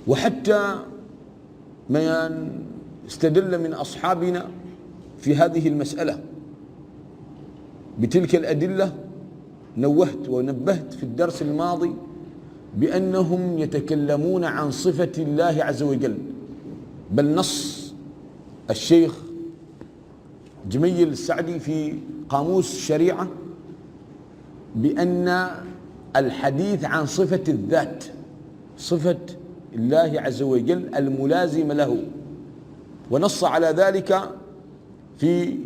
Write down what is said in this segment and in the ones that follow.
وحتى من استدل من أصحابنا في هذه المسألة بتلك الأدلة نوهت ونبهت في الدرس الماضي بأنهم يتكلمون عن صفة الله عز وجل، بل نص الشيخ جميل السعدي في قاموس الشريعة بأن الحديث عن صفة الذات، صفة الله عز وجل الملازمة له، ونص على ذلك في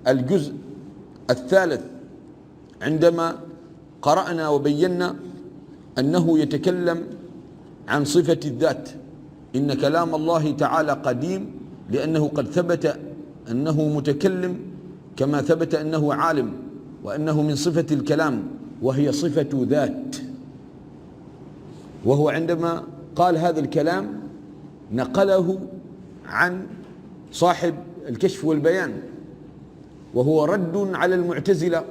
الجزء الثالث عندما قرأنا وبينا أنه يتكلم عن صفة الذات. إن كلام الله تعالى قديم لأنه قد ثبت أنه متكلم، كما ثبت أنه عالم، وأنه من صفة الكلام وهي صفة ذات. وهو عندما قال هذا الكلام نقله عن صاحب الكشف والبيان، وهو رد على المعتزلة.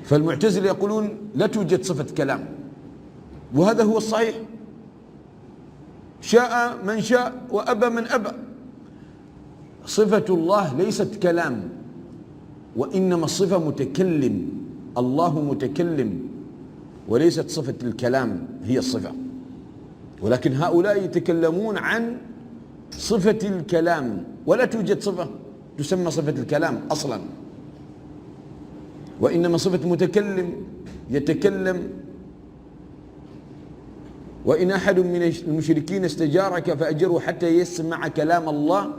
فالمعتزلة يقولون لا توجد صفة كلام، وهذا هو الصحيح، شاء من شاء وأبى من أبى. صفة الله ليست كلام، وإنما الصفة متكلم، الله متكلم، وليست صفة الكلام هي الصفة. ولكن هؤلاء يتكلمون عن صفة الكلام، ولا توجد صفة تسمى صفة الكلام أصلا، وإنما صفة متكلم يتكلم. وإن أحد من المشركين استجارك فأجره حتى يسمع كلام الله.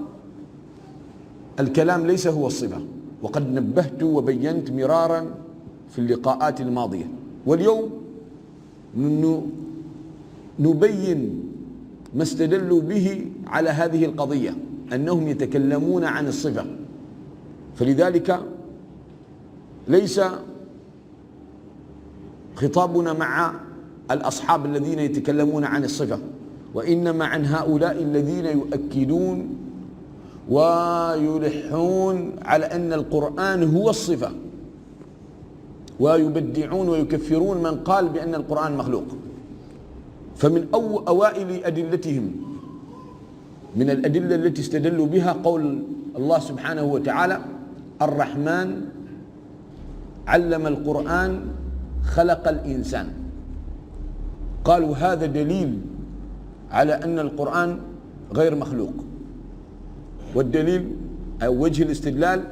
الكلام ليس هو الصفة، وقد نبهت وبينت مرارا في اللقاءات الماضية. واليوم نبين ما استدلوا به على هذه القضية، أنهم يتكلمون عن الصفة. فلذلك ليس خطابنا مع الأصحاب الذين يتكلمون عن الصفة، وإنما عن هؤلاء الذين يؤكدون ويلحون على أن القرآن هو الصفة، ويبدعون ويكفرون من قال بأن القرآن مخلوق. فمن أوائل أدلتهم من الأدلة التي استدلوا بها قول الله سبحانه وتعالى: الرحمن علم القرآن خلق الإنسان. قالوا هذا دليل على أن القرآن غير مخلوق. والدليل أو وجه الاستدلال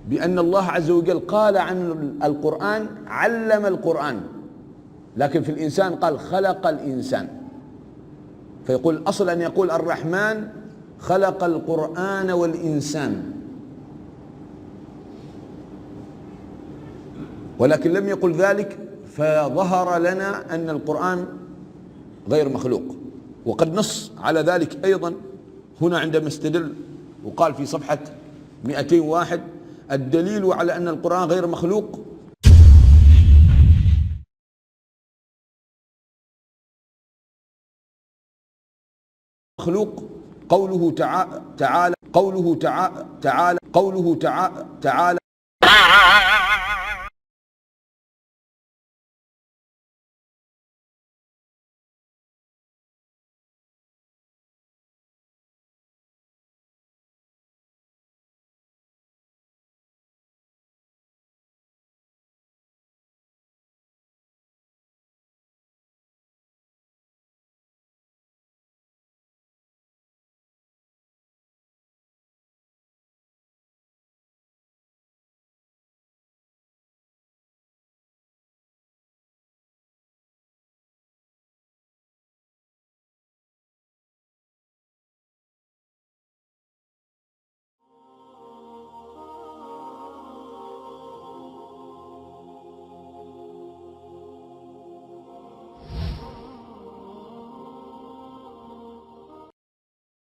بأن الله عز وجل قال عن القرآن علم القرآن، لكن في الإنسان قال خلق الإنسان. فيقول أصل أن يقول الرحمن خلق القرآن والإنسان، ولكن لم يقل ذلك، فظهر لنا أن القرآن غير مخلوق. وقد نص على ذلك أيضا هنا عندما استدل وقال في صفحة 201: الدليل على أن القرآن غير مخلوق قوله تعالى